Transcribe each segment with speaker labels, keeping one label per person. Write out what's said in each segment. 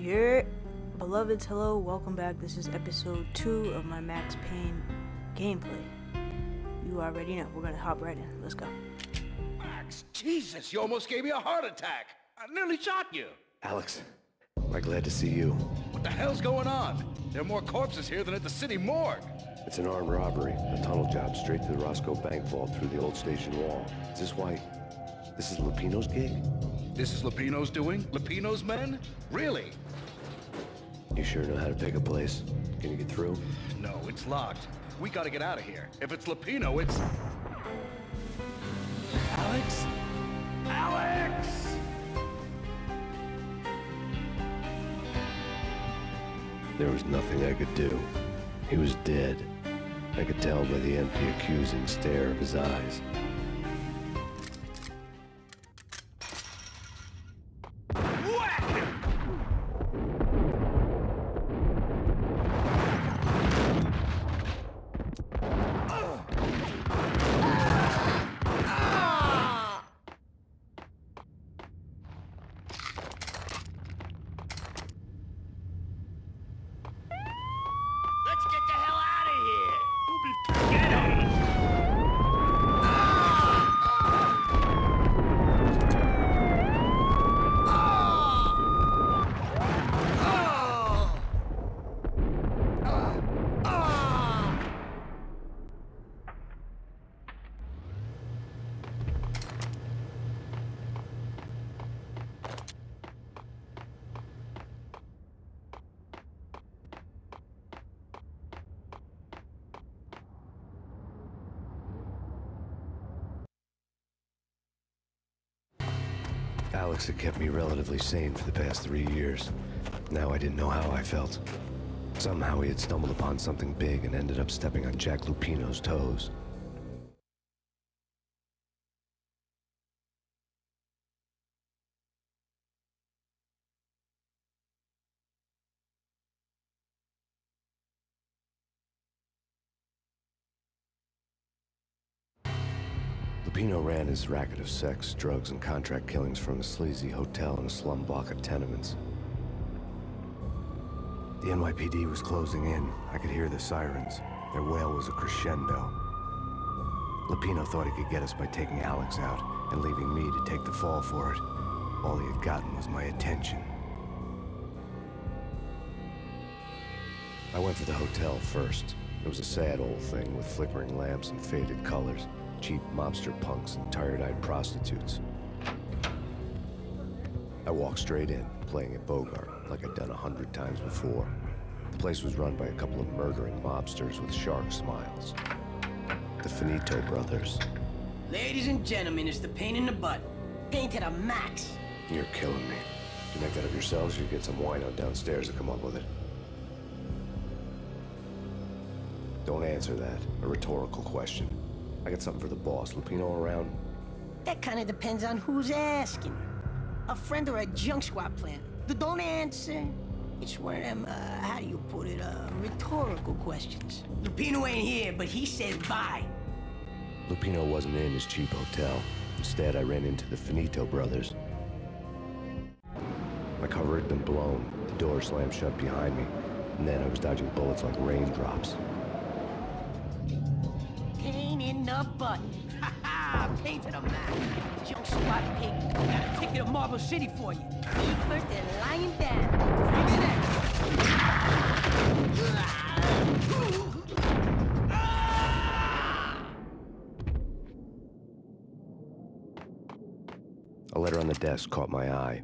Speaker 1: Your beloveds, hello, welcome back. This is episode 2 of my Max Payne gameplay. You already know, we're gonna hop right in. Let's go.
Speaker 2: Max, Jesus, you almost gave me a heart attack. I nearly shot you.
Speaker 3: Alex, I'm glad to see you.
Speaker 2: What the hell's going on? There are more corpses here than at the city morgue.
Speaker 3: It's an armed robbery, a tunnel job straight to the Roscoe Bank vault through the old station wall. Is this why? This is Lupino's gig?
Speaker 2: This is Lupino's doing? Lupino's men? Really?
Speaker 3: You sure know how to pick a place? Can you get through?
Speaker 2: No, it's locked. We gotta get out of here. If it's Lupino, it's... Alex? Alex!
Speaker 3: There was nothing I could do. He was dead. I could tell by the empty, accusing stare of his eyes.
Speaker 2: Let's get the hell out of here! We'll be... Get him!
Speaker 3: Alex had kept me relatively sane for the past 3 years. Now I didn't know how I felt. Somehow he had stumbled upon something big and ended up stepping on Jack Lupino's toes. Lupino ran his racket of sex, drugs, and contract killings from a sleazy hotel in a slum block of tenements. The NYPD was closing in. I could hear the sirens. Their wail was a crescendo. Lupino thought he could get us by taking Alex out and leaving me to take the fall for it. All he had gotten was my attention. I went for the hotel first. It was a sad old thing with flickering lamps and faded colors. Cheap mobster punks and tired-eyed prostitutes. I walked straight in, playing at Bogart, like I'd done 100 times before. The place was run by a couple of murdering mobsters with shark smiles. The Finito brothers.
Speaker 4: Ladies and gentlemen, it's the pain in the butt. Pain to the max.
Speaker 3: You're killing me. You make that up yourselves, or you get some wino downstairs to come up with it? Don't answer that. A rhetorical question. I got something for the boss. Lupino around?
Speaker 4: That kind of depends on who's asking. A friend or a junk squad plant. Don't answer. It's one of them, how do you put it, rhetorical questions. Lupino ain't here, but he said bye.
Speaker 3: Lupino wasn't in his cheap hotel. Instead, I ran into the Finito brothers. My cover had been blown. The door slammed shut behind me. And then I was dodging bullets like raindrops.
Speaker 4: Pain in the butt. Ha ha! Pain to the max. Junk squad pig. Got a ticket to Marble City for you. Eat first and lying down. Bring it
Speaker 3: A letter on the desk caught my eye.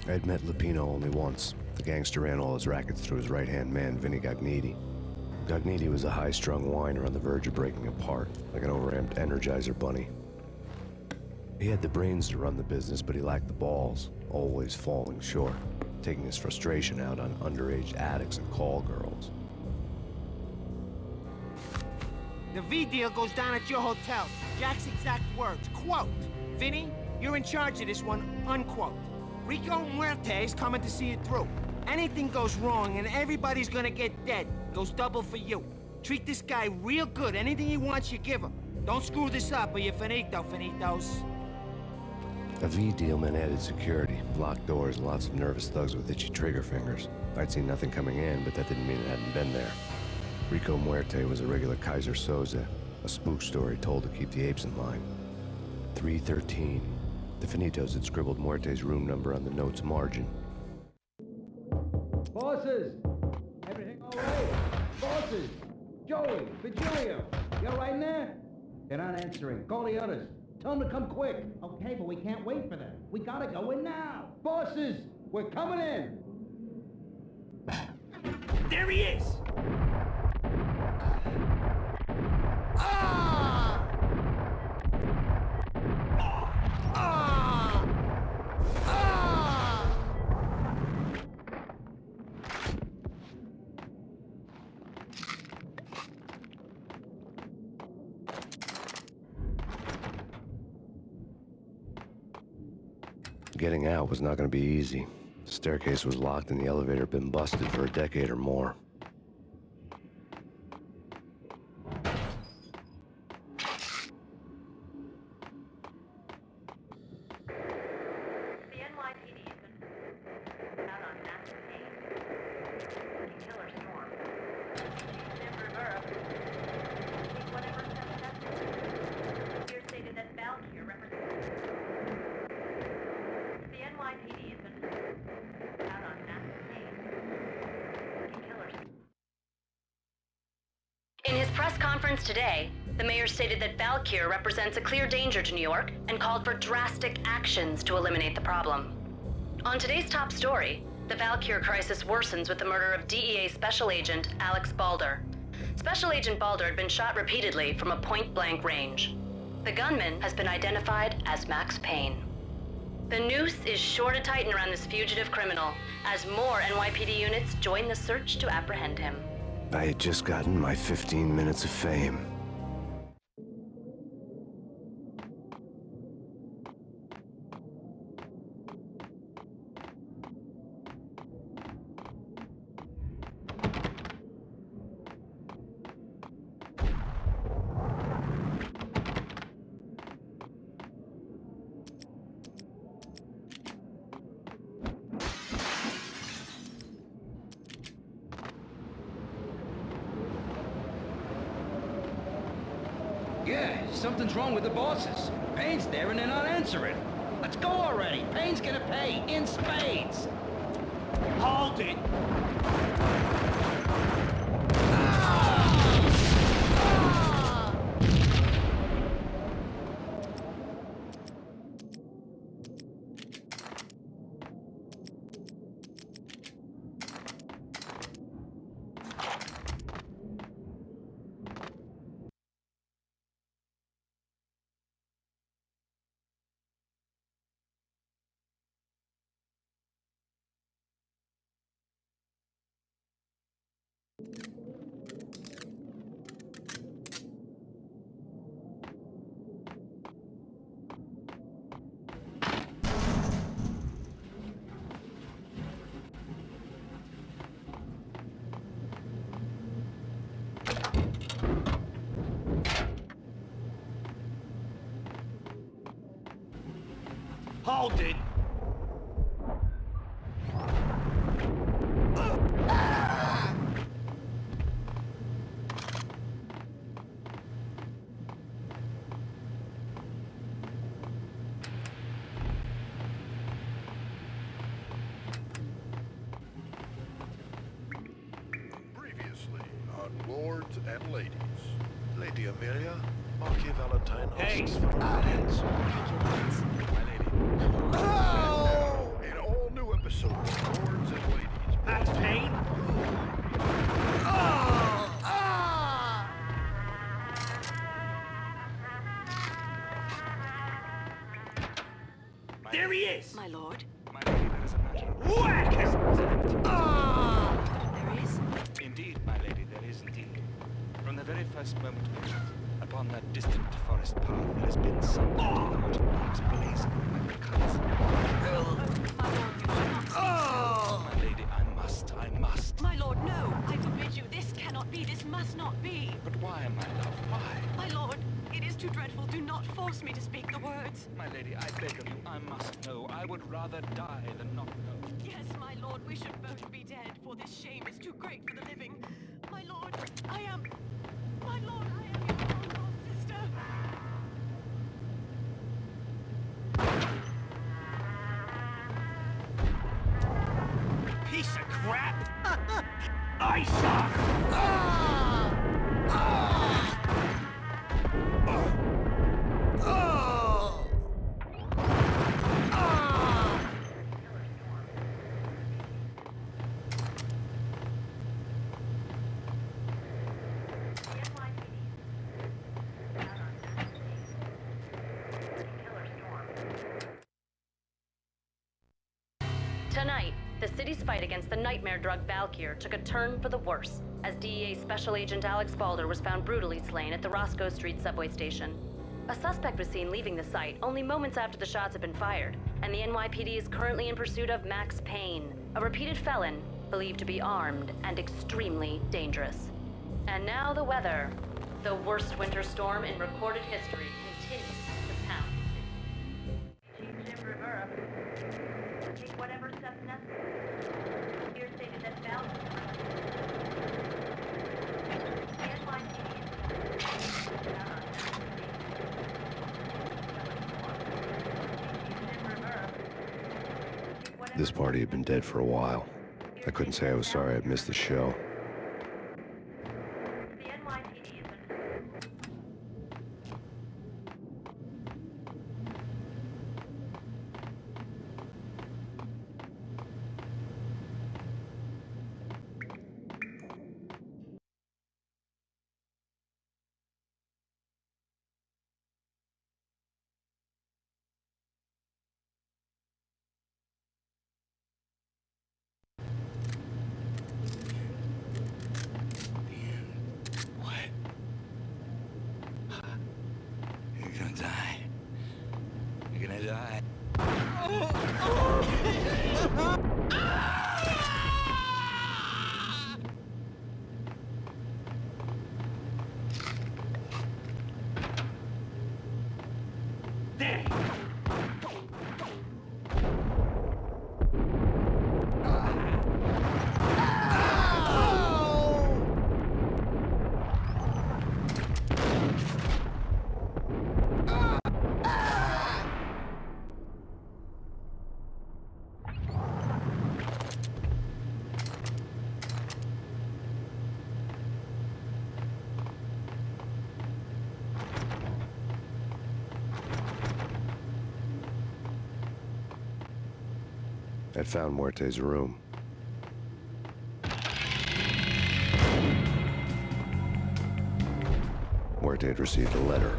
Speaker 3: I had met Lupino only once. The gangster ran all his rackets through his right-hand man, Vinny Gagniti. Gagniti was a high-strung whiner on the verge of breaking apart, like an overamped Energizer bunny. He had the brains to run the business, but he lacked the balls, always falling short, taking his frustration out on underage addicts and call girls.
Speaker 5: The V deal goes down at your hotel. Jack's exact words, quote, "Vinny, you're in charge of this one," unquote. Rico Muerte's coming to see it through. Anything goes wrong and everybody's gonna get dead. Goes double for you. Treat this guy real good. Anything he wants, you give him. Don't screw this up or you're finito, finitos.
Speaker 3: A V deal meant added security, locked doors, and lots of nervous thugs with itchy trigger fingers. I'd seen nothing coming in, but that didn't mean it hadn't been there. Rico Muerte was a regular Kaiser Soze, a spook story told to keep the apes in line. 313. The Finitos had scribbled Muerte's room number on the note's margin.
Speaker 2: Bosses! Everything all right? Bosses! Joey, Virgilio, you all right in there? They're not answering. Call the others. Tell them to come quick.
Speaker 6: Okay, but we can't wait for them. We gotta go in now.
Speaker 2: Bosses, we're coming in.
Speaker 5: There he is!
Speaker 3: Getting out was not going to be easy. The staircase was locked and the elevator had been busted for a decade or more.
Speaker 7: The NYPD has been out on massive Payne. Killer storm. She's in reverse. Take whatever steps necessary. Here stated that Valkyrie represents. The NYPD has been out on massive Payne. Killer storm.
Speaker 8: In his press conference today, the mayor stated that Valkyrie represents a clear danger to New York and called for drastic actions to eliminate the problem. On today's top story, the Valkyrie crisis worsens with the murder of DEA Special Agent Alex Balder. Special Agent Balder had been shot repeatedly from a point-blank range. The gunman has been identified as Max Payne. The noose is sure to tighten around this fugitive criminal as more NYPD units join the search to apprehend him.
Speaker 3: I had just gotten my 15 minutes of fame.
Speaker 2: Yeah, something's wrong with the bosses. Payne's there and they're not answering. Let's go already. Payne's gonna pay in spades.
Speaker 5: Hold it! Hold it!
Speaker 9: Previously on Lords and Ladies. Lady Amelia, Marquis Valentine hosts for audience. My lady. Now, an all-new episode of Lords and Ladies.
Speaker 5: That's Payne? There he is!
Speaker 8: My lord,
Speaker 10: My lady, there is a matter.
Speaker 5: Whack!
Speaker 8: there he is.
Speaker 10: Indeed, my lady, there is indeed. From the very first moment we met, upon that distant forest path, there has been something in the water lamps blazing like the colors. My lady, I must.
Speaker 11: My lord, no! I forbid you. This cannot be. This must not be.
Speaker 10: But why, my love, why?
Speaker 11: My lord, it is force me to speak the words.
Speaker 10: My lady, I beg of you, I must know. I would rather die than not know.
Speaker 11: Yes, my lord, we should both be dead, for this shame is too great for the living. My lord, I am... My lord, I am your sister.
Speaker 5: Piece of crap! I suck!
Speaker 8: Tonight, the city's fight against the nightmare drug Valkyr took a turn for the worse, as DEA Special Agent Alex Balder was found brutally slain at the Roscoe Street subway station. A suspect was seen leaving the site only moments after the shots had been fired, and the NYPD is currently in pursuit of Max Payne, a repeated felon believed to be armed and extremely dangerous. And now the weather. The worst winter storm in recorded history continues to pound the city.
Speaker 7: Chief Jim Rivera. Take whatever steps necessary. Here stated that Valkyr. The NYPD is down on Chief Jim Rivera.
Speaker 3: This party had been dead for a while. I couldn't say I was sorry I'd missed the show.
Speaker 7: The NYPD is
Speaker 10: You're gonna die. You're gonna die.
Speaker 3: I'd found Muerte's room. Muerte had received a letter.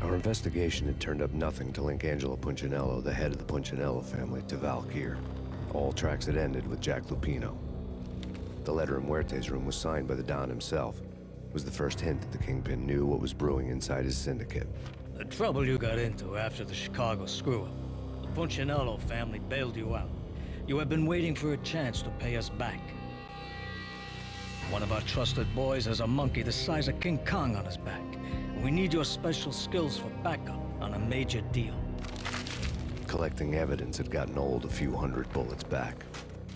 Speaker 3: Our investigation had turned up nothing to link Angelo Punchinello, the head of the Punchinello family, to Valkyr. All tracks had ended with Jack Lupino. The letter in Muerte's room was signed by the Don himself. It was the first hint that the Kingpin knew what was brewing inside his syndicate.
Speaker 12: The trouble you got into after the Chicago screw-up. The Punchinello family bailed you out. You have been waiting for a chance to pay us back. One of our trusted boys has a monkey the size of King Kong on his back. We need your special skills for backup on a major deal.
Speaker 3: Collecting evidence had gotten old a few hundred bullets back.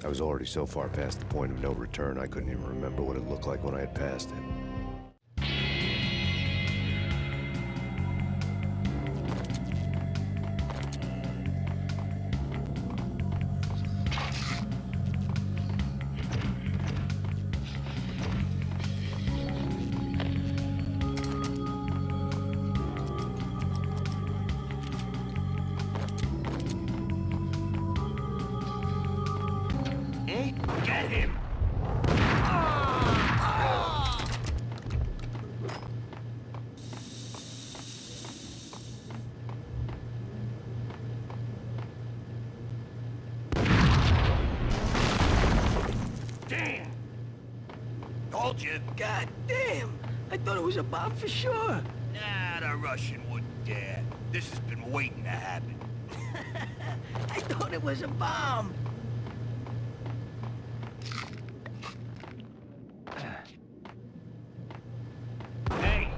Speaker 3: I was already so far past the point of no return, I couldn't even remember what it looked like when I had passed it.
Speaker 5: Get him! Damn! Told you.
Speaker 4: God damn! I thought it was a bomb for sure.
Speaker 5: Nah, the Russian wouldn't.
Speaker 13: Yeah, this has been waiting to happen.
Speaker 4: I thought it was a bomb.
Speaker 13: Hey!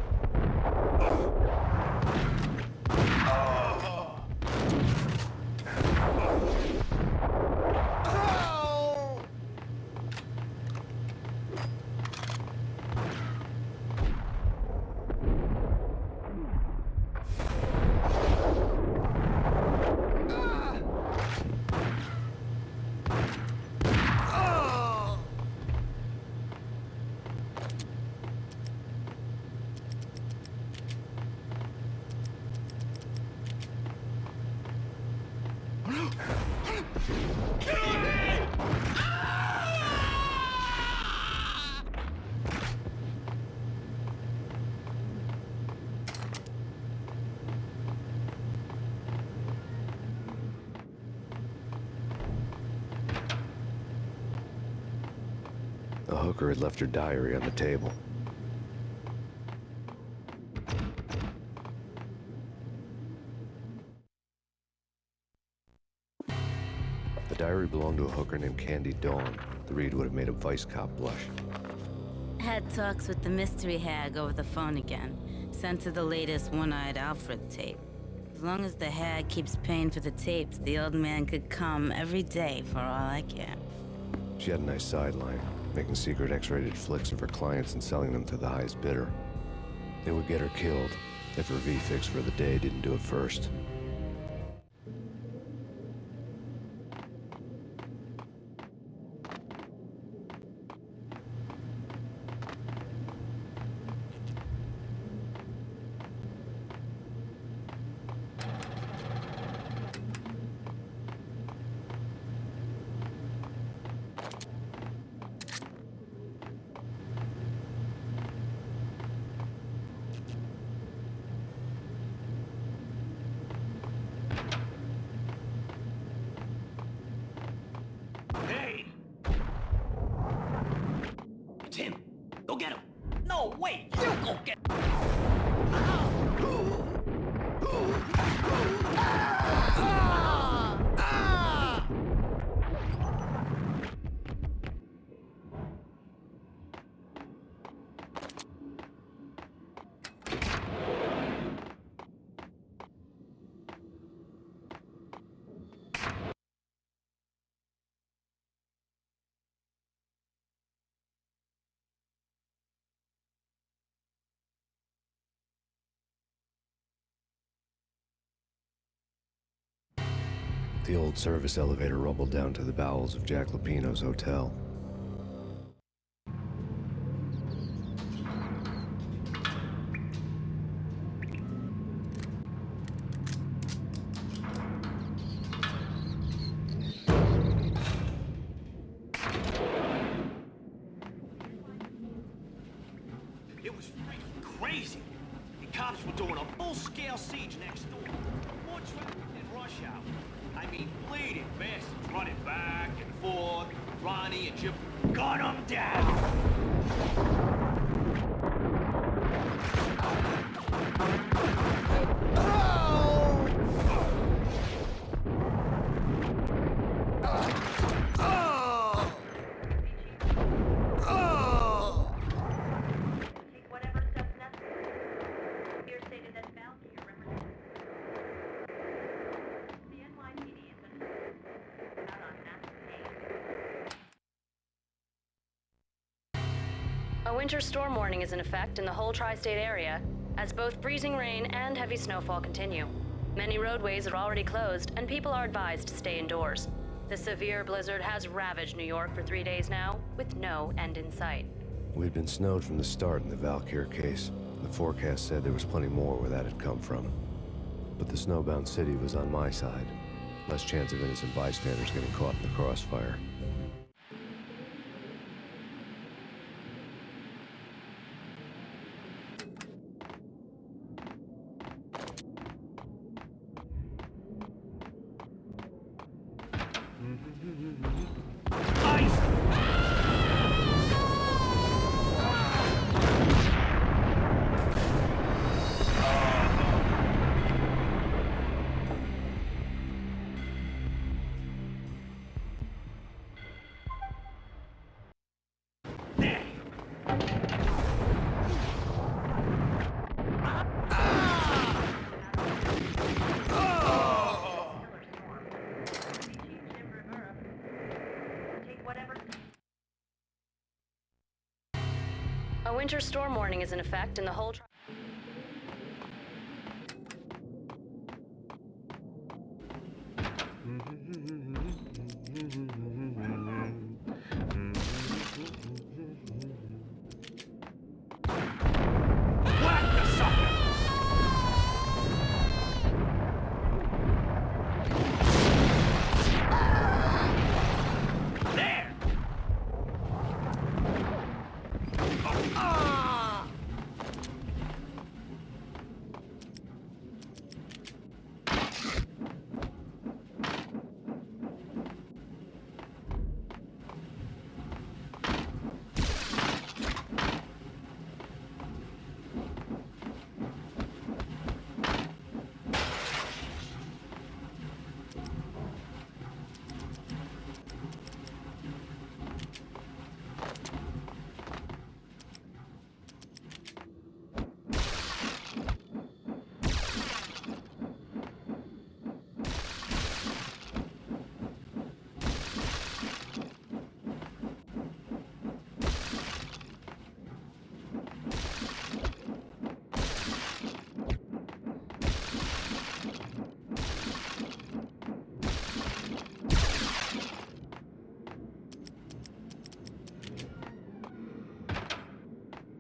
Speaker 3: A hooker had left her diary on the table. The diary belonged to a hooker named Candy Dawn. The read would have made a vice cop blush.
Speaker 14: Had talks with the mystery hag over the phone again. Sent her the latest One-Eyed Alfred tape. As long as the hag keeps paying for the tapes, the old man could come every day for all I care.
Speaker 3: She had a nice sideline, making secret X-rated flicks of her clients and selling them to the highest bidder. It would get her killed if her V-fix for the day didn't do it first.
Speaker 4: It's him. Go get him. No, wait. You go get him.
Speaker 3: The old service elevator rumbled down to the bowels of Jack Lupino's hotel.
Speaker 13: It was freaking crazy. The cops were doing a full-scale siege next door. More traffic than rush hour. I mean, bleeding bastards running back and forth. Ronnie and Jim, gun them down.
Speaker 7: Take whatever steps necessary. Here stated that Valkyrie represents the NYPD has been out on mass Payne.
Speaker 8: A winter storm warning is in effect in the whole tri-state area, as both freezing rain and heavy snowfall continue. Many roadways are already closed, and people are advised to stay indoors. The severe blizzard has ravaged New York for 3 days now, with no end in sight.
Speaker 3: We'd been snowed from the start in the Valkyrie case. The forecast said there was plenty more where that had come from. But the snowbound city was on my side. Less chance of innocent bystanders getting caught in the crossfire.
Speaker 8: winter storm warning is in effect, and the whole...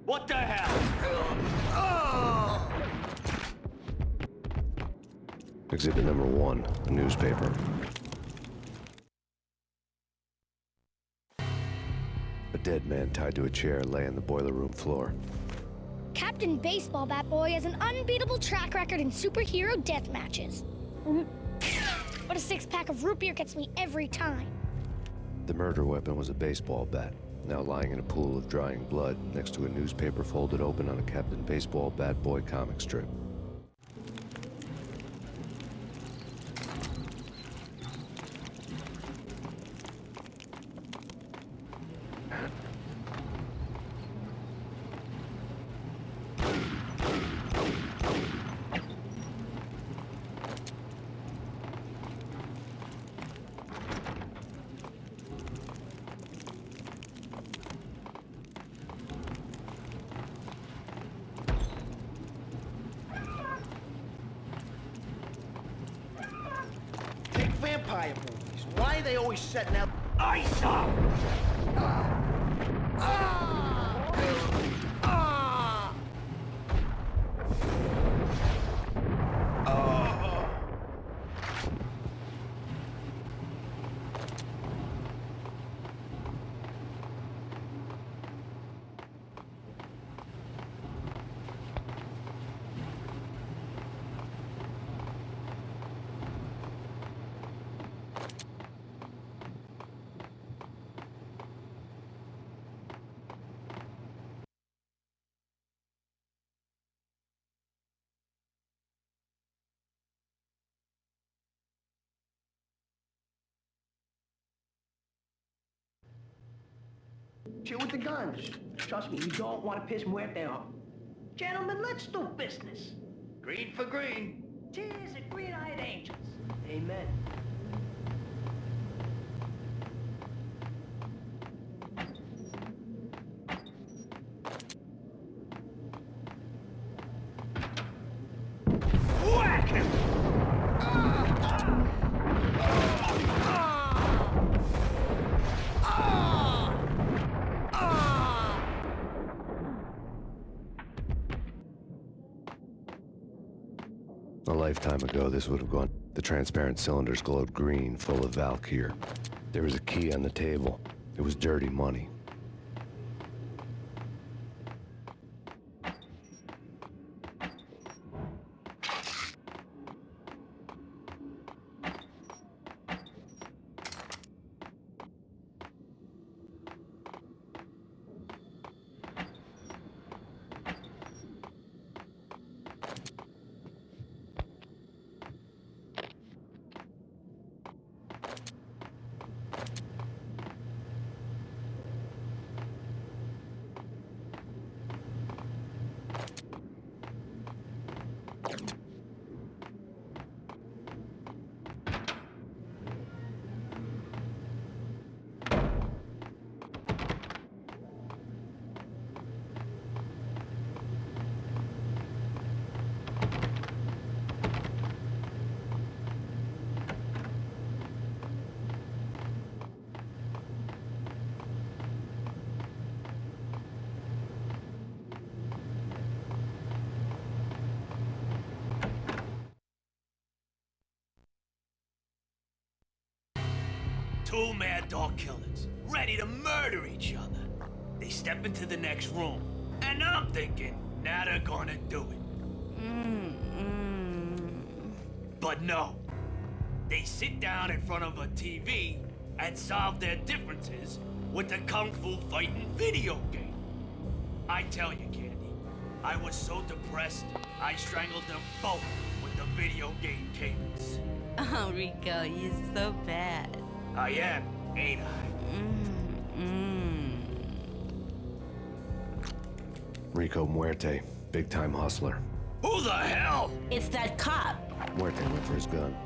Speaker 13: What the hell?
Speaker 3: Exhibit number 1, a newspaper. A dead man tied to a chair lay on the boiler room floor.
Speaker 15: Captain Baseball Bat Boy has an unbeatable track record in superhero death matches. But a 6-pack of root beer gets me every time.
Speaker 3: The murder weapon was a baseball bat, now lying in a pool of drying blood next to a newspaper folded open on a Captain Baseball Bat Boy comic strip.
Speaker 5: Vampire movies. Why are they always setting out ice up?
Speaker 4: Chill with the guns. Trust me, you don't want to piss Muerte off. Gentlemen, let's do business.
Speaker 5: Green for green.
Speaker 4: Cheers and green-eyed angels. Amen.
Speaker 5: Whack him!
Speaker 3: A lifetime ago, this would have gone. The transparent cylinders glowed green, full of Valkyr. There was a key on the table. It was dirty money.
Speaker 13: Two mad dog killers, ready to murder each other. They step into the next room, and I'm thinking, now they're gonna do it. But no. They sit down in front of a TV and solve their differences with a kung fu fighting video game. I tell you, Candy, I was so depressed, I strangled them both with the video game cables.
Speaker 14: Oh, Rico, you're so bad.
Speaker 13: I am, ain't I?
Speaker 3: Rico Muerte, big-time hustler.
Speaker 13: Who the hell?
Speaker 14: It's that cop.
Speaker 3: Muerte went for his gun.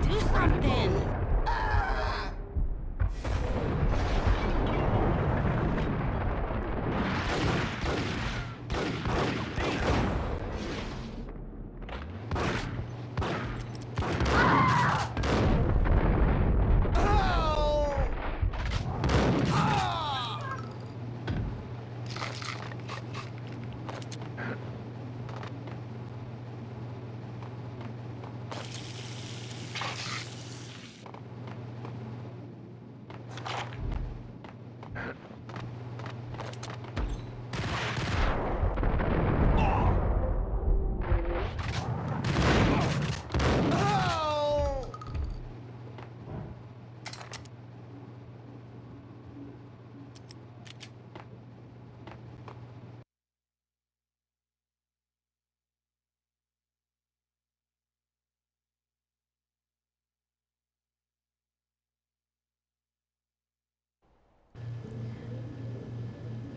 Speaker 14: Do something.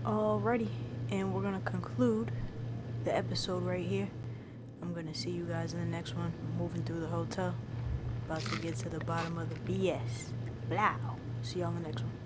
Speaker 1: Alrighty, and we're gonna conclude the episode right here. I'm gonna see you guys in the next one. We're moving through the hotel, about to get to the bottom of the BS. Blah. See y'all in the next one.